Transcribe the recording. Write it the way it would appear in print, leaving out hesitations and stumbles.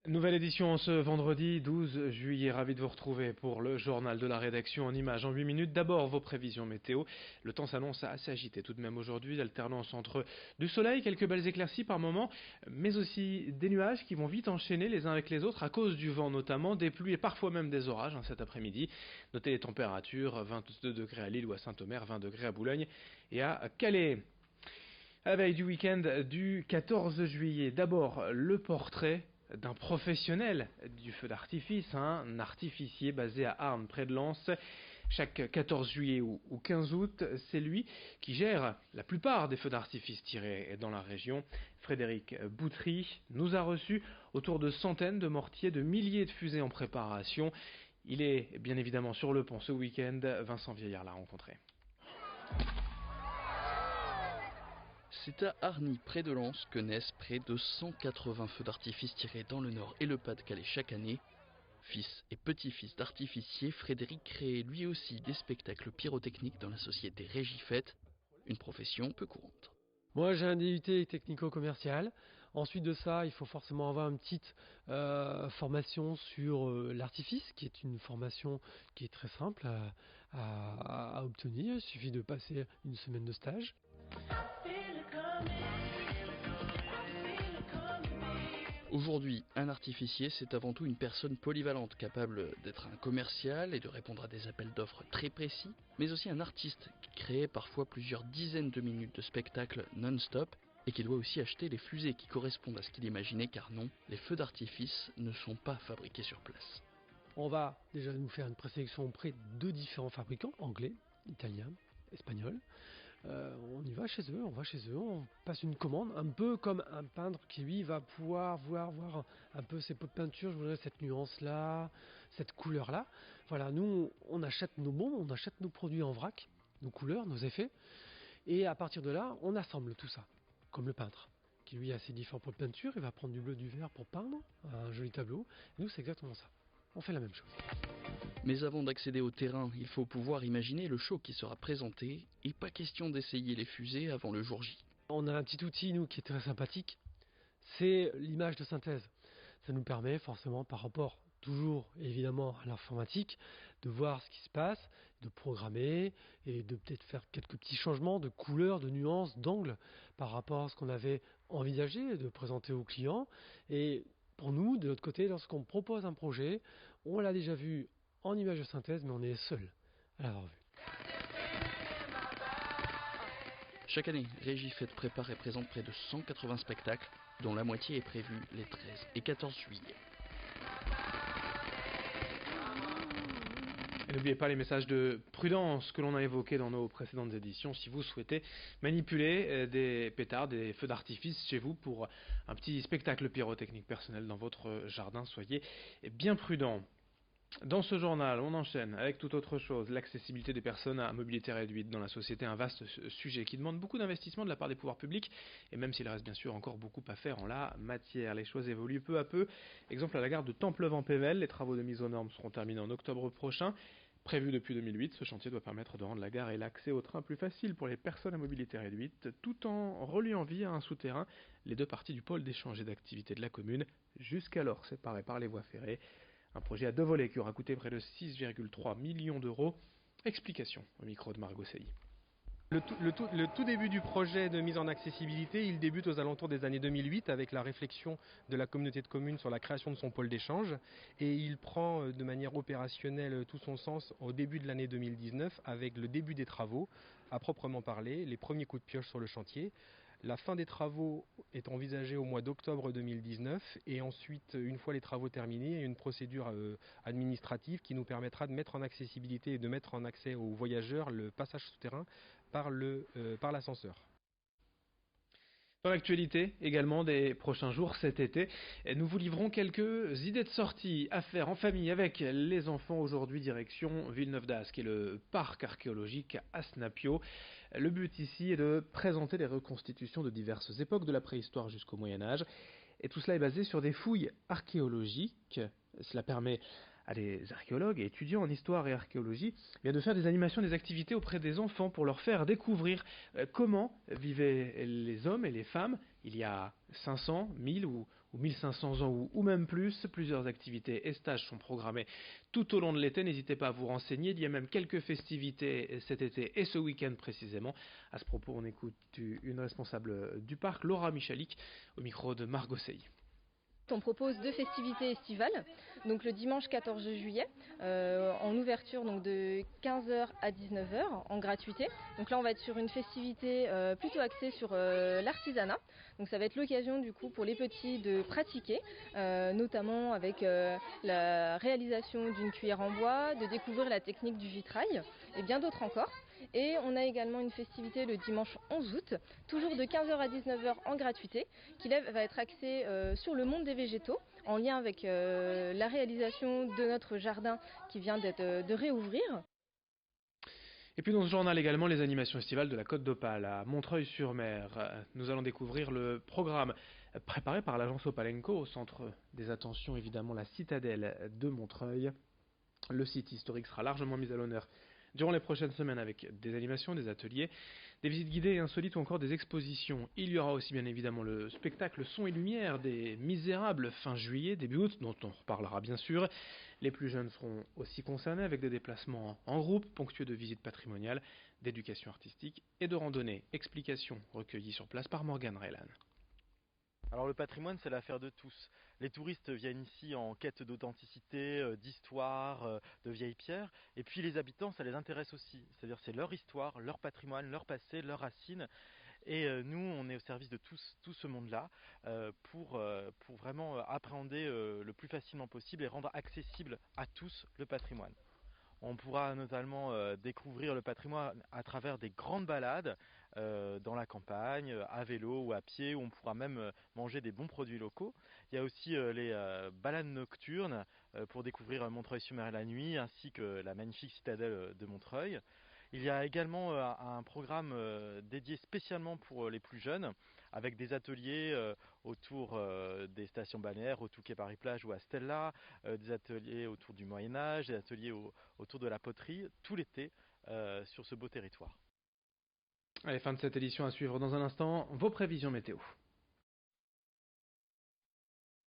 Nouvelle édition ce vendredi 12 juillet, ravi de vous retrouver pour le journal de la rédaction en images en 8 minutes. D'abord vos prévisions météo, le temps s'annonce assez agité tout de même aujourd'hui, l'alternance entre du soleil, quelques belles éclaircies par moment, mais aussi des nuages qui vont vite enchaîner les uns avec les autres à cause du vent notamment, des pluies et parfois même des orages cet après-midi. Notez les températures, 22 degrés à Lille ou à Saint-Omer, 20 degrés à Boulogne et à Calais. À la veille du week-end du 14 juillet, d'abord le portrait d'un professionnel du feu d'artifice, un artificier basé à Arnes, près de Lens. Chaque 14 juillet ou 15 août, c'est lui qui gère la plupart des feux d'artifice tirés dans la région. Frédéric Boutry nous a reçus autour de centaines de mortiers, de milliers de fusées en préparation. Il est bien évidemment sur le pont ce week-end. Vincent Vieillard l'a rencontré. C'est à Arny, près de Lens, que naissent près de 180 feux d'artifice tirés dans le Nord et le Pas-de-Calais chaque année. Fils et petit-fils d'artificier, Frédéric crée lui aussi des spectacles pyrotechniques dans la société Régifête, une profession peu courante. Moi j'ai un DUT technico-commercial. Ensuite de ça, il faut forcément avoir une petite formation sur l'artifice, qui est une formation qui est très simple à obtenir. Il suffit de passer une semaine de stage. Aujourd'hui, un artificier, c'est avant tout une personne polyvalente, capable d'être un commercial et de répondre à des appels d'offres très précis, mais aussi un artiste qui crée parfois plusieurs dizaines de minutes de spectacle non-stop et qui doit aussi acheter les fusées qui correspondent à ce qu'il imaginait, car non, les feux d'artifice ne sont pas fabriqués sur place. On va déjà nous faire une présélection auprès de différents fabricants, anglais, italiens, espagnols. On y va chez eux, on passe une commande, un peu comme un peintre qui lui va pouvoir voir un peu ses pots de peinture, je voudrais cette nuance-là, cette couleur-là. Voilà, nous on achète nos bombes, on achète nos produits en vrac, nos couleurs, nos effets, et à partir de là, on assemble tout ça, comme le peintre, qui lui a ses différents pots de peinture, il va prendre du bleu, du vert pour peindre, un joli tableau, et nous c'est exactement ça, on fait la même chose. Mais avant d'accéder au terrain, il faut pouvoir imaginer le show qui sera présenté, et pas question d'essayer les fusées avant le jour J. On a un petit outil, nous, qui est très sympathique, c'est l'image de synthèse. Ça nous permet forcément, par rapport toujours évidemment à l'informatique, de voir ce qui se passe, de programmer et de peut-être faire quelques petits changements de couleur, de nuances, d'angle par rapport à ce qu'on avait envisagé de présenter aux clients. Et pour nous, de l'autre côté, lorsqu'on propose un projet, on l'a déjà vu en image de synthèse, mais on est seul à l'avoir vu. Chaque année, Régifête prépare et présente près de 180 spectacles, dont la moitié est prévue les 13 et 14 juillet. Et n'oubliez pas les messages de prudence que l'on a évoqués dans nos précédentes éditions. Si vous souhaitez manipuler des pétards, des feux d'artifice chez vous pour un petit spectacle pyrotechnique personnel dans votre jardin, soyez bien prudents. Dans ce journal, on enchaîne avec toute autre chose, l'accessibilité des personnes à mobilité réduite dans la société, un vaste sujet qui demande beaucoup d'investissement de la part des pouvoirs publics, et même s'il reste bien sûr encore beaucoup à faire en la matière, les choses évoluent peu à peu. Exemple à la gare de Templevan-Pével, les travaux de mise aux normes seront terminés en octobre prochain. Prévu depuis 2008, ce chantier doit permettre de rendre la gare et l'accès au train plus facile pour les personnes à mobilité réduite, tout en reliant via un souterrain les deux parties du pôle d'échange et d'activité de la commune, jusqu'alors séparées par les voies ferrées. Un projet à deux volets qui aura coûté près de 6,3 millions d'euros. Explication au micro de Margot Sailly. Le tout début du projet de mise en accessibilité, il débute aux alentours des années 2008 avec la réflexion de la communauté de communes sur la création de son pôle d'échange, et il prend de manière opérationnelle tout son sens au début de l'année 2019 avec le début des travaux à proprement parler, les premiers coups de pioche sur le chantier. La fin des travaux est envisagée au mois d'octobre 2019 et ensuite, une fois les travaux terminés, il y a une procédure administrative qui nous permettra de mettre en accessibilité et de mettre en accès aux voyageurs le passage souterrain par l'ascenseur. Dans l'actualité également des prochains jours cet été, nous vous livrons quelques idées de sortie à faire en famille avec les enfants. Aujourd'hui, direction Villeneuve d'Ascq et le parc archéologique Asnapio. Le but ici est de présenter les reconstitutions de diverses époques, de la préhistoire jusqu'au Moyen-Âge. Et tout cela est basé sur des fouilles archéologiques. Cela permet à des archéologues et étudiants en histoire et archéologie de faire des animations, des activités auprès des enfants pour leur faire découvrir comment vivaient les hommes et les femmes il y a 500, 1000 ou ou 1500 ans ou même plus. Plusieurs activités et stages sont programmés tout au long de l'été. N'hésitez pas à vous renseigner. Il y a même quelques festivités cet été et ce week-end précisément. À ce propos, on écoute une responsable du parc, Laura Michalik, au micro de Margot Sey. On propose 2 festivités estivales, donc le dimanche 14 juillet, en ouverture donc de 15h à 19h en gratuité. Donc là on va être sur une festivité plutôt axée sur l'artisanat. Donc ça va être l'occasion du coup pour les petits de pratiquer, notamment avec la réalisation d'une cuillère en bois, de découvrir la technique du vitrail et bien d'autres encore. Et on a également une festivité le dimanche 11 août, toujours de 15h à 19h en gratuité, qui là va être axée sur le monde des végétaux, en lien avec la réalisation de notre jardin qui vient de réouvrir. Et puis dans ce journal également les animations estivales de la Côte d'Opale à Montreuil-sur-Mer. Nous allons découvrir le programme préparé par l'agence Opalenco au centre des attentions évidemment la citadelle de Montreuil. Le site historique sera largement mis à l'honneur durant les prochaines semaines avec des animations, des ateliers, des visites guidées et insolites ou encore des expositions. Il y aura aussi bien évidemment le spectacle Son et Lumière des Misérables fin juillet, début août, dont on reparlera bien sûr. Les plus jeunes seront aussi concernés avec des déplacements en groupe, ponctués de visites patrimoniales, d'éducation artistique et de randonnée. Explications recueillies sur place par Morgane Reylan. Alors le patrimoine, c'est l'affaire de tous. Les touristes viennent ici en quête d'authenticité, d'histoire, de vieilles pierres. Et puis les habitants, ça les intéresse aussi. C'est-à-dire c'est leur histoire, leur patrimoine, leur passé, leurs racines. Et nous, on est au service de tout ce monde-là pour vraiment appréhender le plus facilement possible et rendre accessible à tous le patrimoine. On pourra notamment découvrir le patrimoine à travers des grandes balades dans la campagne, à vélo ou à pied, où on pourra même manger des bons produits locaux. Il y a aussi les balades nocturnes pour découvrir Montreuil-sur-Mer la nuit, ainsi que la magnifique citadelle de Montreuil. Il y a également un programme dédié spécialement pour les plus jeunes, avec des ateliers autour des stations balnéaires, au Touquet Paris-Plage ou à Stella, des ateliers autour du Moyen-Âge, des ateliers autour de la poterie, tout l'été sur ce beau territoire. Allez, fin de cette édition à suivre dans un instant, vos prévisions météo.